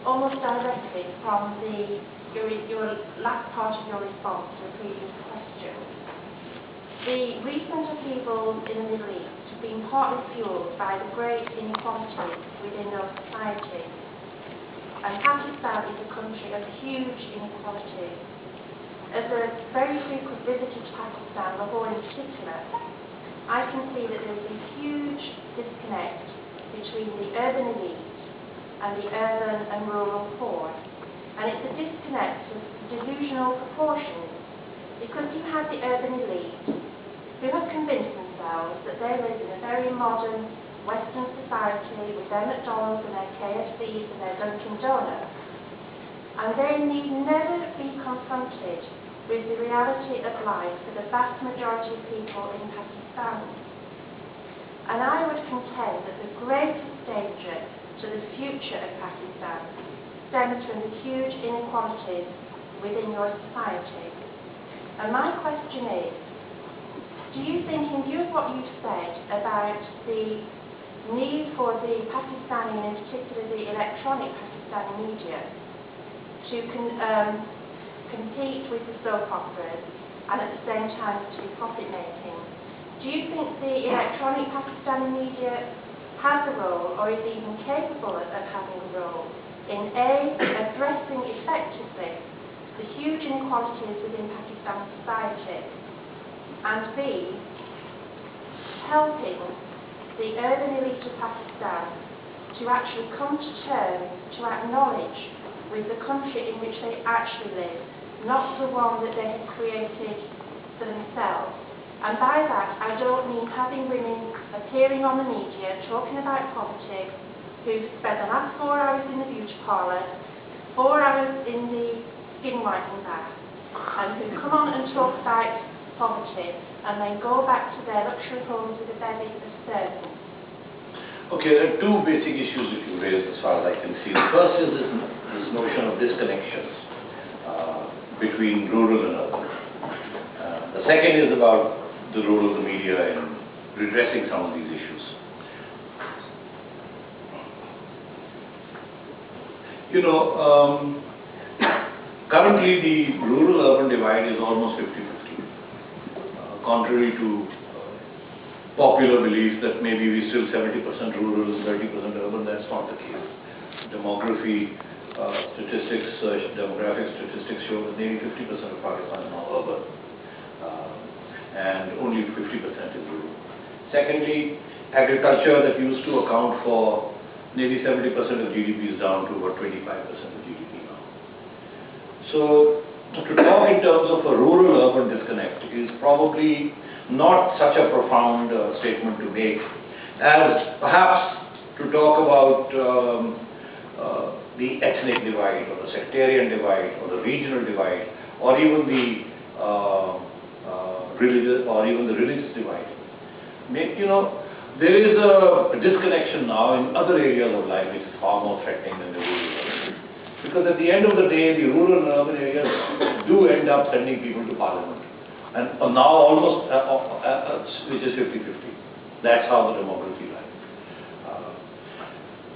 almost directly from your last part of your response to the previous question. The recent upheavals in the Middle East have been partly fueled by the great inequalities within those societies. And Pakistan is a country of huge inequalities. As a very frequent visitor to Pakistan, Lahore in particular, I can see that there is a huge disconnect between the urban elite and the urban and rural poor. And it's a disconnect of delusional proportions, because you have the urban elite who have convinced themselves that they live in a very modern Western society with their McDonald's and their KFCs and their Dunkin' Donuts. And they need never be confronted with the reality of life for the vast majority of people in Pakistan. And I would contend that the greatest danger to the future of Pakistan stems from the huge inequalities within your society. And my question is, do you think, in view of what you've said about the need for the Pakistani, and in particular the electronic Pakistani media, to compete with the soap operas and at the same time to be profit-making, do you think the electronic Pakistani media has a role, or is even capable of having a role, in A, addressing effectively the huge inequalities within Pakistan society, and B, helping the urban elite of Pakistan to actually come to terms, to acknowledge with the country in which they actually live, not the one that they have created for themselves. And by that, I don't mean having women appearing on the media talking about politics, who spend the last 4 hours in the beauty parlour, 4 hours in the skin whitening bath, and who come on and talk about poverty, and then go back to their luxury homes with a bevy of servants. Okay, there are two basic issues that you raised as far as I can see. The first is this notion of disconnections between rural and urban. The second is about the role of the media in redressing some of these issues. You know, currently the rural-urban divide is almost 50-50. Contrary to popular belief that maybe we still 70% rural and 30% urban, that's not the case. Demography statistics, demographic statistics show that maybe 50% of Pakistan is now urban, and only 50% is rural. Secondly, agriculture that used to account for maybe 70% of GDP is down to about 25% of GDP now. So, to talk in terms of a rural-urban disconnect is probably not such a profound statement to make as perhaps to talk about the ethnic divide, or the sectarian divide, or the regional divide, or even the religious divide. You know, there is a disconnection now in other areas of life which is far more threatening than the rural area. Because at the end of the day, the rural and urban areas do end up sending people to parliament. And now almost, which is 50-50. That's how the demography lies.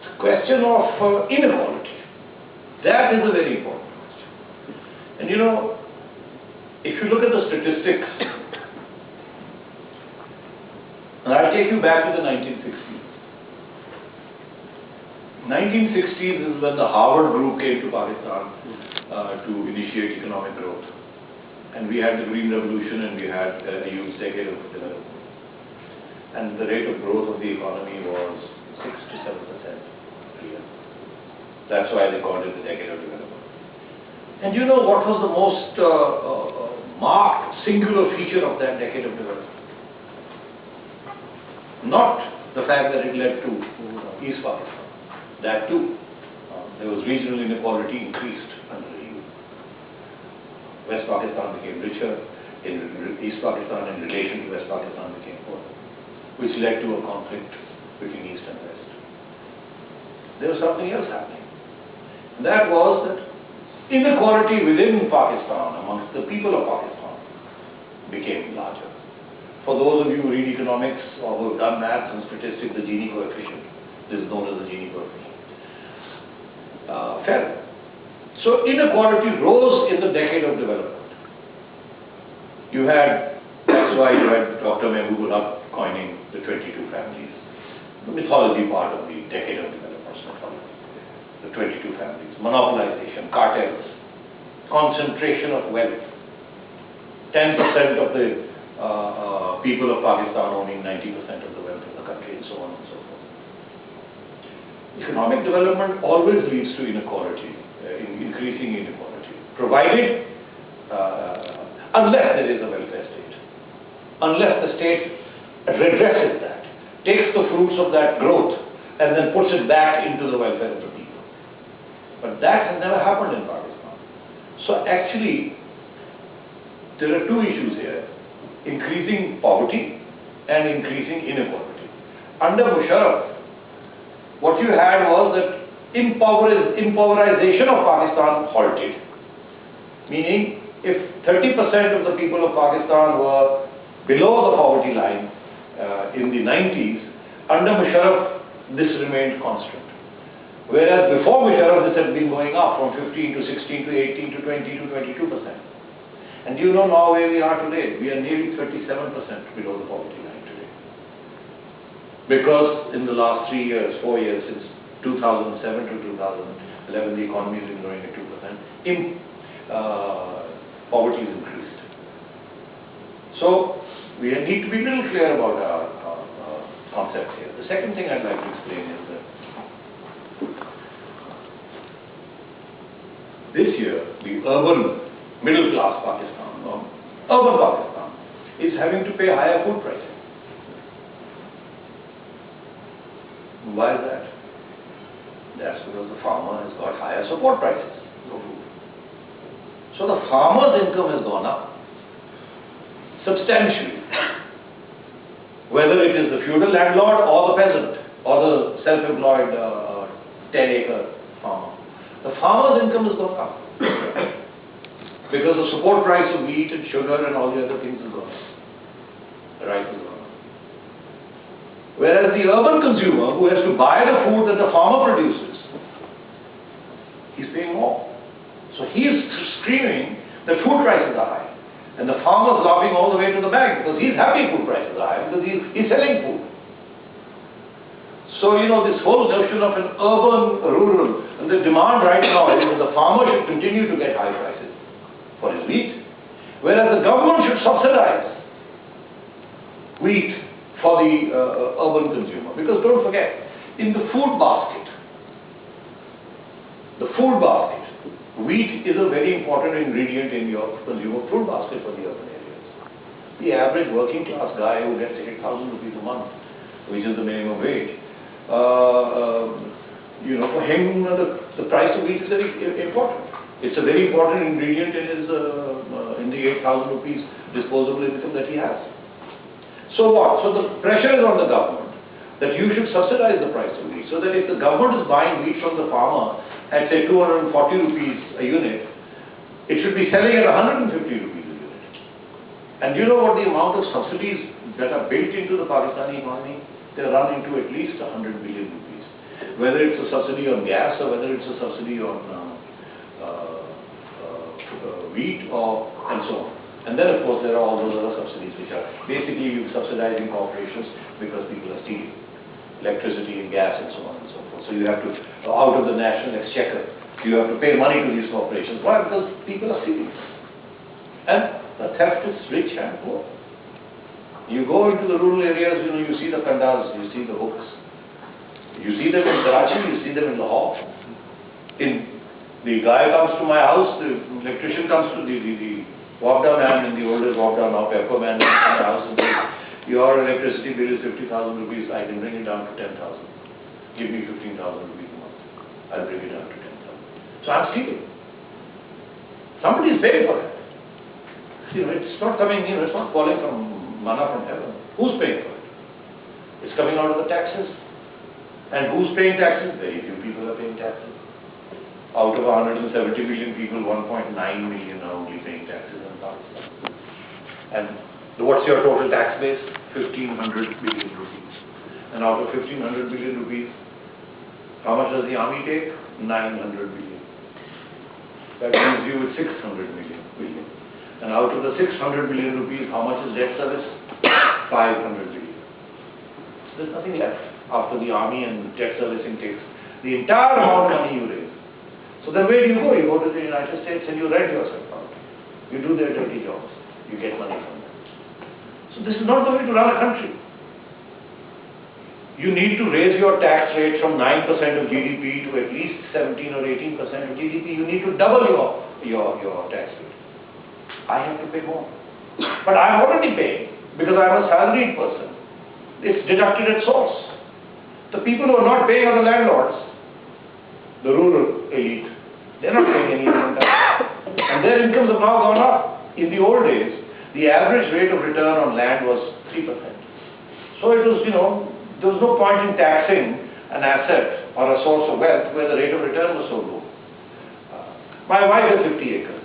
The question of inequality, that is a very important question. And you know, if you look at the statistics, and I'll take you back to the 1960s. 1960s is when the Harvard group came to Pakistan to initiate economic growth. And we had the Green Revolution, and we had a huge decade of development. And the rate of growth of the economy was 6 to 7% a year. That's why they called it the decade of development. And you know what was the most marked singular feature of that decade of development? Not the fact that it led to East Pakistan. That too. There was regional inequality increased under the EU. West Pakistan became richer, East Pakistan in relation to West Pakistan became poorer, which led to a conflict between East and West. There was something else happening. And that was that inequality within Pakistan, amongst the people of Pakistan, became larger. For those of you who read economics or who have done maths and statistics, the Gini coefficient, this is known as the Gini coefficient. fell. So inequality rose in the decade of development. That's why you had Dr. Mehboob Haq coining the 22 families, the mythology part of the decade of development's mythology. The 22 families, monopolization, cartels, concentration of wealth, 10% of the people of Pakistan owning 90% of the wealth of the country, and so on and so forth. Economic development always leads to inequality, increasing inequality, provided, unless there is a welfare state, unless the state redresses that, takes the fruits of that growth, and then puts it back into the welfare of the people. But that has never happened in Pakistan. So actually, there are two issues here: increasing poverty and increasing inequality. Under Musharraf, what you had was that impoverization of Pakistan halted. Meaning, if 30% of the people of Pakistan were below the poverty line in the 90s, under Musharraf, this remained constant. Whereas before Musharraf, this had been going up from 15 to 16 to 18 to 20 to 22%. And you know now where we are today. We are nearly 37% below the poverty line today. Because in the last 4 years, since 2007 to 2011, the economy has been growing at 2%. Poverty has increased. So we need to be a little clear about our concepts here. The second thing I'd like to explain is that this year, the urban middle class Pakistan, or urban Pakistan, is having to pay higher food prices. Why is that? That's because the farmer has got higher support prices for food. So the farmer's income has gone up substantially. Whether it is the feudal landlord or the peasant or the self-employed 10-acre farmer. The farmer's income has gone up. Because the support price of wheat and sugar and all the other things has gone up. The rice has gone up. Whereas the urban consumer who has to buy the food that the farmer produces, he's paying more. So he's screaming that food prices are high. And the farmer's laughing all the way to the bank because he's happy food prices are high because he's selling food. So, you know, this whole notion of an urban, rural, and the demand right now is that the farmer should continue to get high prices for his wheat, whereas the government should subsidize wheat for the urban consumer. Because don't forget, in the food basket, wheat is a very important ingredient in your consumer food basket for the urban areas. The average working class guy who gets 8,000 rupees a month, which is the minimum wage, you know, for him the price of wheat is very important. It's a very important ingredient in his in the 8,000 rupees disposable income that he has. So what? So the pressure is on the government that you should subsidize the price of wheat, so that if the government is buying wheat from the farmer at say 240 rupees a unit, it should be selling at 150 rupees a unit. And do you know what the amount of subsidies that are built into the Pakistani economy? They run into at least 100 billion rupees. Whether it's a subsidy on gas or whether it's a subsidy on wheat and so on. And then of course there are all those other subsidies which are basically you subsidizing corporations because people are stealing electricity and gas and so on and so forth. So you have to, out of the national exchequer, you have to pay money to these corporations. Why? Because people are stealing. And the theft is rich and poor. You go into the rural areas, you know, you see the kandas, you see the hooks. You see them in Karachi, you see them in Lahore. The guy comes to my house, the electrician comes to the Wabda man, in the old days Wabda, now Pepper man, comes to my house and says, your electricity bill is 50,000 rupees, I can bring it down to 10,000. Give me 15,000 rupees a month. I'll bring it down to 10,000. So I'm stealing. Somebody is paying for it. You know, it's not coming, you know, it's not falling from manna from heaven. Who's paying for it? It's coming out of the taxes. And who's paying taxes? Very few people are paying taxes. Out of 170 million people, 1.9 million are only paying taxes in Pakistan. And what's your total tax base? 1,500 billion rupees. And out of 1,500 billion rupees, How much does the army take? 900 billion. That leaves you with 600 billion. And out of the 600 billion rupees, how much is debt service? 500 billion. There's nothing left after the army and debt servicing takes the entire amount of money you raise. So then where do you go? You go to the United States and you rent yourself out. You do their dirty jobs. You get money from them. So this is not the way to run a country. You need to raise your tax rate from 9% of GDP to at least 17 or 18% of GDP. You need to double your tax rate. I have to pay more. But I'm already paying because I'm a salaried person. It's deducted at source. The people who are not paying are the landlords, the rural elite. They're not paying any income tax. And their incomes have now gone up. In the old days, the average rate of return on land was 3%. So it was, there was no point in taxing an asset or a source of wealth where the rate of return was so low. My wife has 50 acres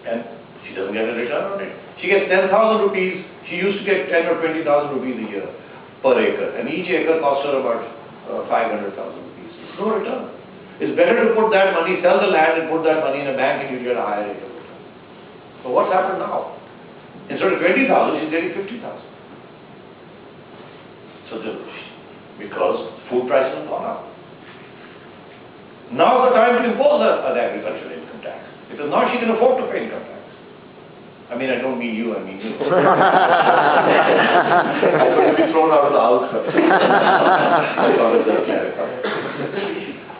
and she doesn't get a return on it. She gets 10,000 rupees. She used to get 10 or 20,000 rupees a year per acre, and each acre costs her about 500,000 rupees. No return. It's better to put that money, sell the land and put that money in a bank and you get a higher rate of return. So what's happened now? Instead of 20,000, she's getting 50,000. So because food prices have gone up. Now is the time to impose an agricultural income tax. Because now she can afford to pay income tax. I mean, I don't mean you, I mean you. I could be thrown out of the house. I thought it was clarified.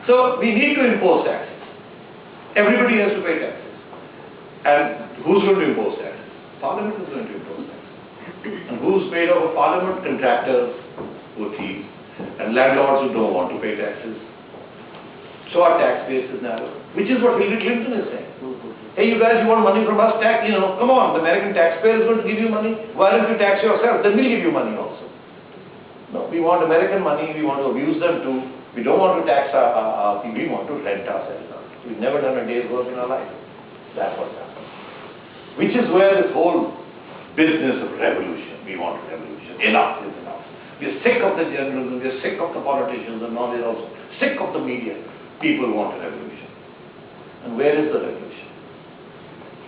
So we need to impose taxes. Everybody has to pay taxes. And who's going to impose taxes? Parliament is going to impose taxes. And who's made up of Parliament? Contractors who are thieves and landlords who don't want to pay taxes. So our tax base is narrow, which is what Hillary Clinton is saying. Hey, you guys, you want money from us? Tax, come on, the American taxpayer is going to give you money. Why don't you tax yourself? Then we'll give you money also. No, we want American money. We want to abuse them too. We don't want to tax our people. We want to rent ourselves out. We've never done a day's work in our life. That's what's happened. Which is where this whole business of revolution, we want a revolution. Enough is enough. We're sick of the journalism. We're sick of the politicians, and now we're also sick of the media. People want a revolution. And where is the revolution?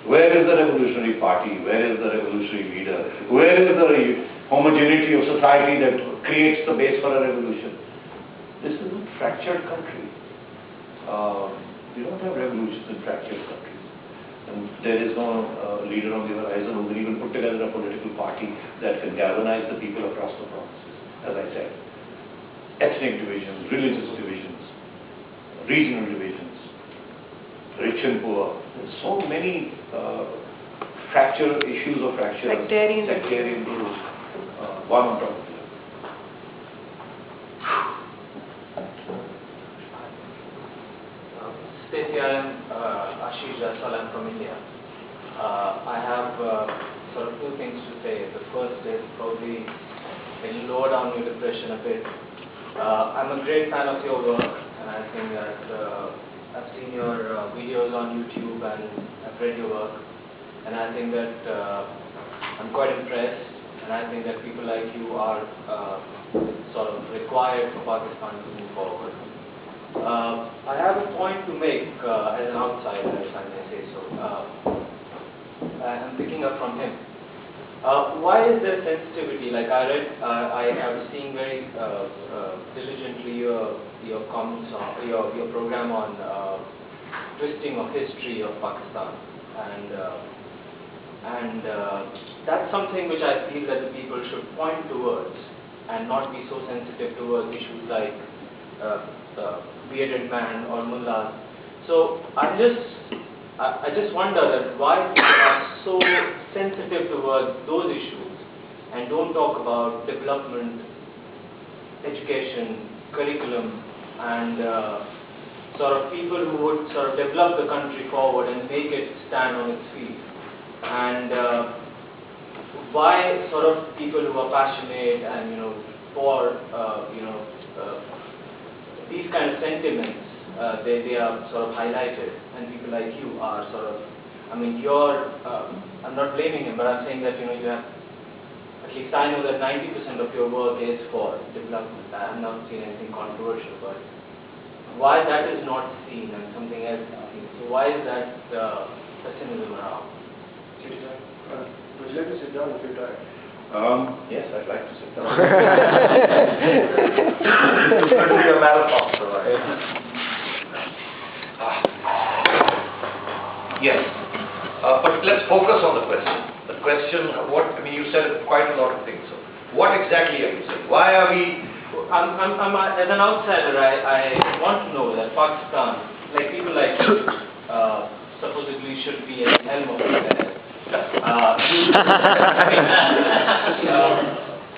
Where is the revolutionary party? Where is the revolutionary leader? Where is the homogeneity of society that creates the base for a revolution? This is a fractured country. We don't have revolutions in fractured countries. And there is no leader on the horizon who can even put together a political party that can galvanize the people across the provinces. As I said, ethnic divisions, religious divisions, regional divisions, rich and poor. There's so many issues of fracture, sectarian groups, one on top of the other. Sethi, I am Ashish Jaiswal, I'm from India. I have sort of two things to say. The first is probably lower down your depression a bit. I'm a great fan of your work, and I think that I've seen your videos on YouTube and I've read your work, and I think that I'm quite impressed, and I think that people like you are sort of required for Pakistan to move forward. I have a point to make as an outsider, if I may say so. I'm picking up from him. Why is there sensitivity? Like I was seeing very diligently your comments on your program on twisting of history of Pakistan, and that's something which I feel that the people should point towards and not be so sensitive towards issues like bearded man or mullahs. So I just wonder that why people are so sensitive towards those issues and don't talk about development, education, curriculum, and sort of people who would sort of develop the country forward and make it stand on its feet. And why sort of people who are passionate and for these kind of sentiments they are sort of highlighted, and people like you are sort of, I mean, I'm not blaming him, but I'm saying that you have at least I know that 90% of your work is for development. I have not seen anything controversial, but why that is not seen and something else is seen? So why is that pessimism around? Would you like to sit down if you're tired? Yes, I'd like to sit down. It's going to be a marathon, so yes. But let's focus on the question. The question, you said quite a lot of things. So what exactly are you saying? Why are we... As an outsider, I want to know that Pakistan, like people like you, supposedly should be at the helm of affairs.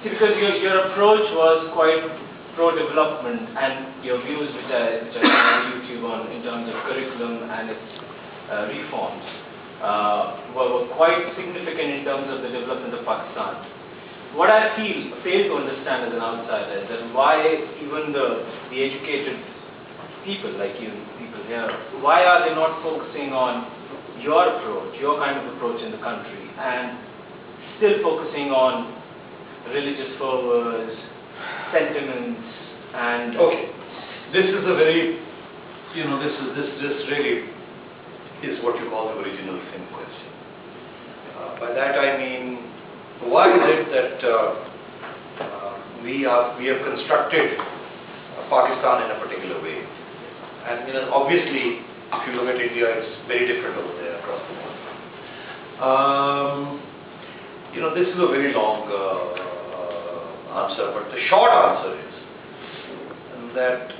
Because your approach was quite pro-development, and your views, which I saw on YouTube in terms of curriculum and its reforms, were quite significant in terms of the development of Pakistan. What I fail to understand as an outsider is that why even the educated people like you, people here, why are they not focusing on your approach, your kind of approach in the country, and still focusing on religious fervors, sentiments, and... Okay, this is a very, this really is what you call the original sin question. By that I mean, why is it that we have constructed Pakistan in a particular way? And obviously, if you look at India, it's very different over there across the world. This is a very long answer, but the short answer is that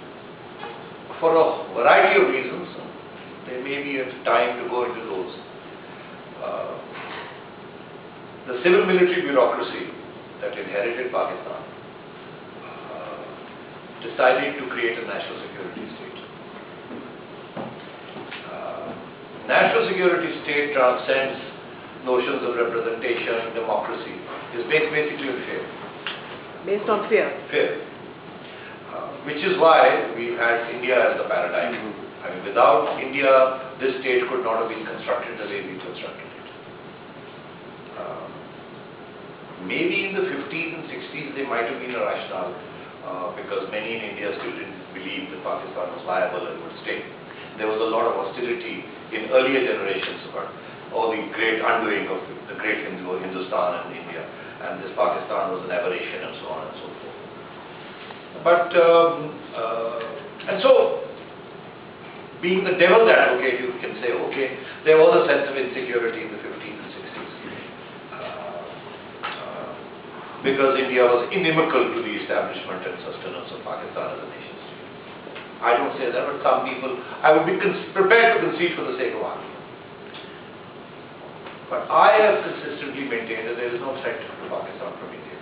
for a variety of reasons, there may be a time to go into those. The civil military bureaucracy that inherited Pakistan decided to create a national security state. National security state transcends notions of representation, democracy. It's basically on fear. Based on fear? Fear. Which is why we've had India as the paradigm. Without India, this state could not have been constructed the way we constructed it. Maybe in the 50s and 60s there might have been a rationale because many in India still didn't believe that Pakistan was viable and would stay. There was a lot of hostility in earlier generations about all the great undoing of the great Hindustan and India, and this Pakistan was an aberration and so on and so forth. But, and so, being the devil's advocate, you can say, okay, there was a sense of insecurity in the 50s and 60s because India was inimical to the establishment and sustenance of Pakistan as a nation state. I don't say that, but some people, I would be prepared to concede for the sake of argument. But I have consistently maintained that there is no threat to Pakistan from India.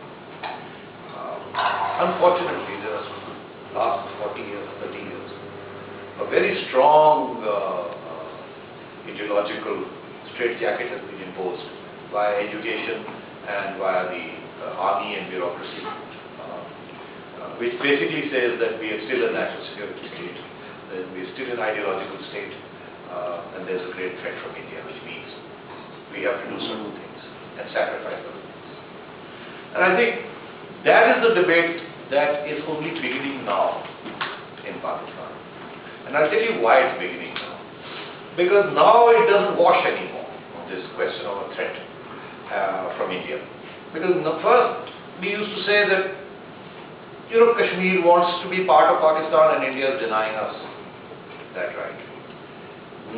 Unfortunately, there was last 40 years, 30 years, a very strong ideological straitjacket has been imposed via education and via the army and bureaucracy, which basically says that we are still a national security state, that we are still an ideological state, and there's a great threat from India, which means we have to do certain things and sacrifice other things. And I think that is the debate that is only beginning now in Pakistan. And I'll tell you why it's beginning now. Because now it doesn't wash anymore, this question of a threat from India. Because first, we used to say that Kashmir wants to be part of Pakistan and India is denying us that right.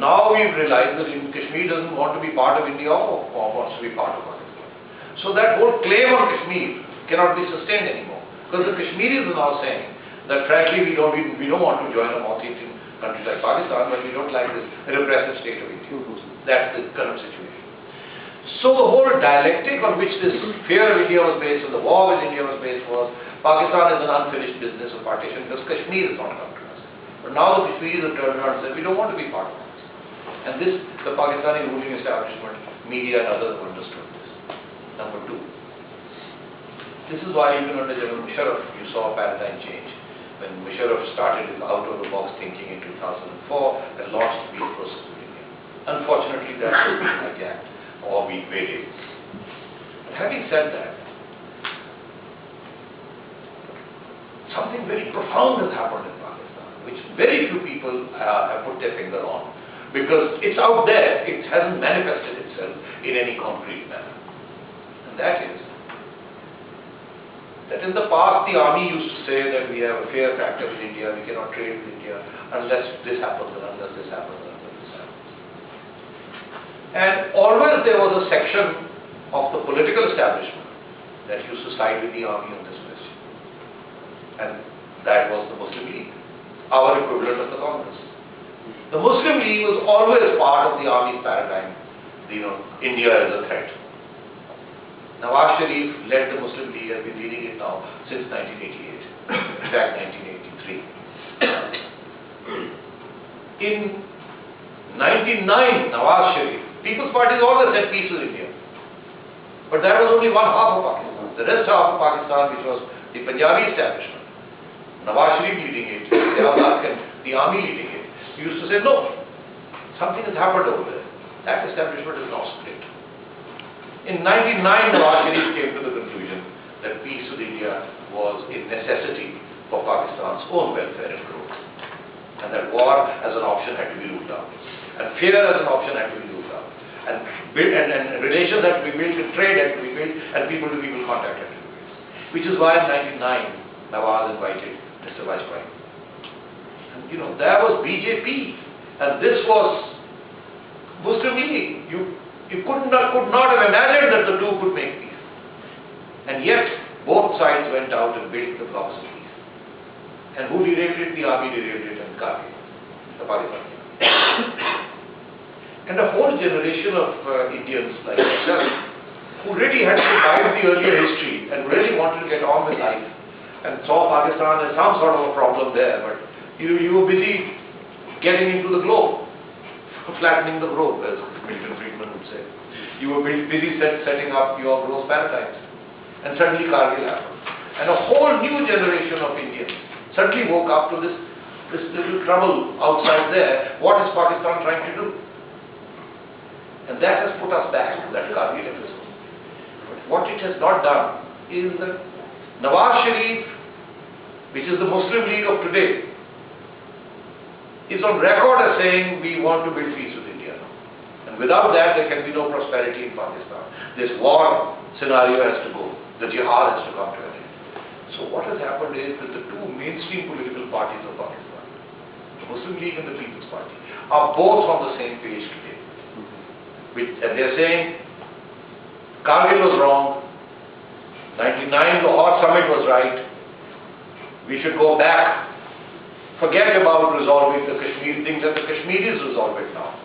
Now we've realized that Kashmir doesn't want to be part of India or wants to be part of Pakistan. So that whole claim on Kashmir cannot be sustained anymore. Because the Kashmiris are now saying that frankly we don't want to join a north-eastern country like Pakistan, but we don't like this repressive state of India. That's the current situation. So the whole dialectic on which this fear of India was based, or the war with India was based, was Pakistan is an unfinished business of partition because Kashmir is not come to us. But now the Kashmiris have turned around and said we don't want to be part of this. And this, the Pakistani ruling establishment, media and others have understood this. Number two, this is why even under General Musharraf you saw a paradigm change. When Musharraf started his out-of-the-box thinking in 2004 and launched the peace process with India. Unfortunately that has been hijacked or being weighted. But having said that, something very profound has happened in Pakistan, which very few people have put their finger on, because it's out there, it hasn't manifested itself in any concrete manner. And that is, that in the past the army used to say that we have a fear factor with India, we cannot trade with India unless this happens and unless this happens and unless this happens. And always there was a section of the political establishment that used to side with the army on this question. And that was the Muslim League, our equivalent of the Congress. The Muslim League was always part of the army's paradigm, India is a threat. Nawaz Sharif led the Muslim League, has been leading it now since 1988, in fact 1983. In 1999, Nawaz Sharif, People's Party has always said peace with India. But that was only one half of Pakistan. The rest half of Pakistan, which was the Punjabi establishment, Nawaz Sharif leading it, the army leading it, used to say, no, something has happened over there. That establishment is now split. In 1999, Nawaz Sharif came to the conclusion that peace with India was a necessity for Pakistan's own welfare and growth. And that war as an option had to be ruled out. And fear as an option had to be ruled out. And relations had to be built, and trade had to be built, and people-to-people contact had to be built. Which is why in 1999, Nawaz invited Mr. Vajpayee. And there was BJP, and this was Muslim League. You could not have imagined that the two could make peace. And yet, both sides went out and built the blocks of peace. And who derailed it? The army derailed it and Kargil, the Pakistan. And a whole generation of Indians like myself, who really had to survive the earlier history and really wanted to get on with life, and saw Pakistan as some sort of a problem there, but you were busy getting into the globe, flattening the globe, as Milton Friedman would say. You were busy setting up your growth paradigms. And suddenly Kargil happened. And a whole new generation of Indians suddenly woke up to this little trouble outside there. What is Pakistan trying to do? And that has put us back to that Kargil episode. But what it has not done is that Nawaz Sharif, which is the Muslim League of today, is on record as saying we want to build peace with India now. And without that there can be no prosperity in Pakistan. This war scenario has to go. The jihad has to come to an end. So what has happened is that the two mainstream political parties of Pakistan, the Muslim League and the People's Party, are both on the same page today. And they're saying Kargil was wrong, 99 Lahore summit was right, we should go back, forget about resolving the Kashmir things, and the Kashmiris resolve it now.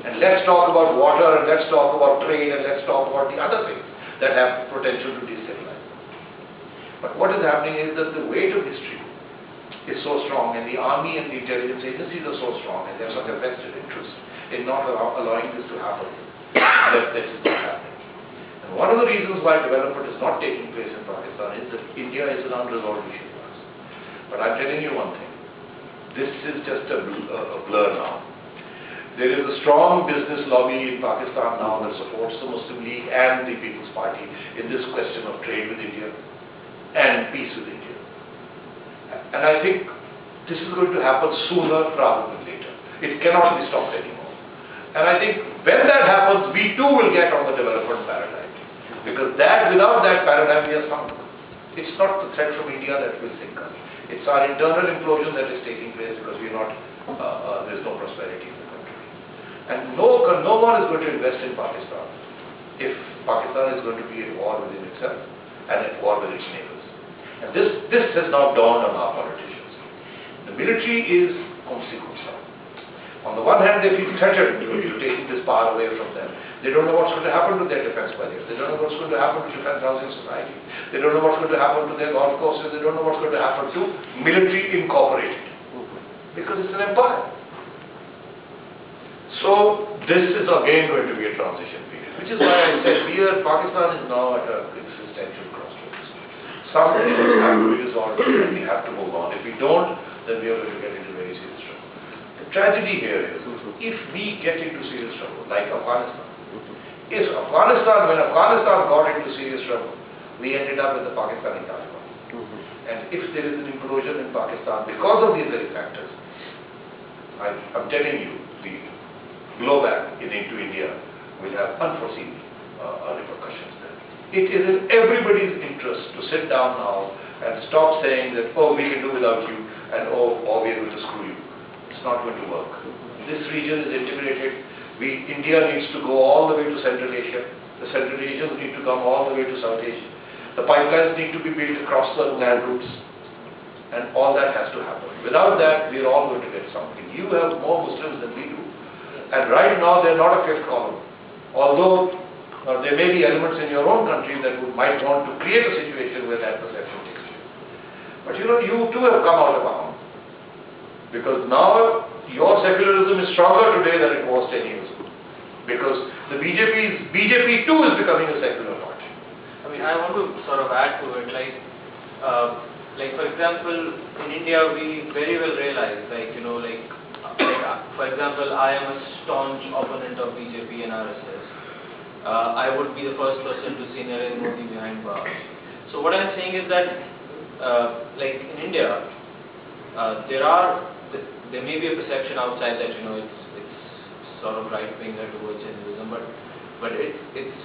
And let's talk about water, and let's talk about trade, and let's talk about the other things that have potential to destabilize. But what is happening is that the weight of history is so strong, and the army and the intelligence agencies are so strong, and they have such a vested interest in not allowing this to happen, that this is not happening. And one of the reasons why development is not taking place in Pakistan is that India is an unresolved issue for us. But I'm telling you one thing, this is just a blur now. There is a strong business lobby in Pakistan now that supports the Muslim League and the People's Party in this question of trade with India and peace with India. And I think this is going to happen sooner rather than later. It cannot be stopped anymore. And I think when that happens, we too will get on the development paradigm. Because without that paradigm, we are sunk. It's not the threat from India that will sink us. It's our internal implosion that is taking place because there's no prosperity in the country. And no one is going to invest in Pakistan if Pakistan is going to be at war within itself and at war with its neighbors. And this has now dawned on our politicians. The military is consequential. On the one hand, they feel threatened to taking this power away from them. They don't know what's going to happen to their defense budgets. They don't know what's going to happen to defense housing society. They don't know what's going to happen to their golf courses. They don't know what's going to happen to military incorporated. Because it's an empire. So this is again going to be a transition period. Which is why I said Pakistan is now at an existential crossroads. Some things have to be resolved and we have to move on. If we don't, then we are going to get into very serious trouble. The tragedy here is, if we get into serious trouble, like Afghanistan, when Afghanistan got into serious trouble, we ended up with the Pakistani Taliban. And if there is an implosion in Pakistan because of these very factors, I'm telling you, the blowback into India will have unforeseen repercussions there. It is in everybody's interest to sit down now and stop saying that, oh, we can do without you, and oh, we are going to screw you. It's not going to work. This region is intimidated. India needs to go all the way to Central Asia. The Central Asians need to come all the way to South Asia. The pipelines need to be built across the land routes. And all that has to happen. Without that, we are all going to get something. You have more Muslims than we do. And right now, they're not a fifth column. Although there may be elements in your own country that might want to create a situation where that perception takes place. But you too have come out of arm. Because now, your secularism is stronger today than it was 10 years ago. Because the BJP too is becoming a secular party. I mean, I want to sort of add to it, like for example, in India we very well realize, for example, I am a staunch opponent of BJP and RSS. I would be the first person to see Narendra Modi behind bars. So what I'm saying is that, in India, there may be a perception outside that it's sort of right wing towards Hinduism, but it's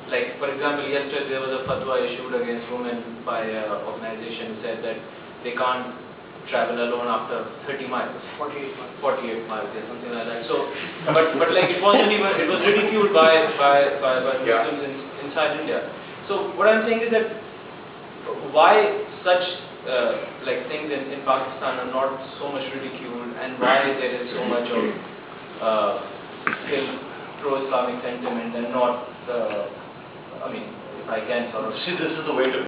like, for example, yesterday there was a fatwa issued against women by an organization who said that they can't travel alone after 30 miles. 48 miles, yeah, something like that. So, but like it wasn't even, it was ridiculed by Muslims inside India. So what I'm saying is that why such things in Pakistan are not so much ridiculed, and why there is so much of still pro-Islamic sentiment and not, I mean, if I can sort of... See, this is the way to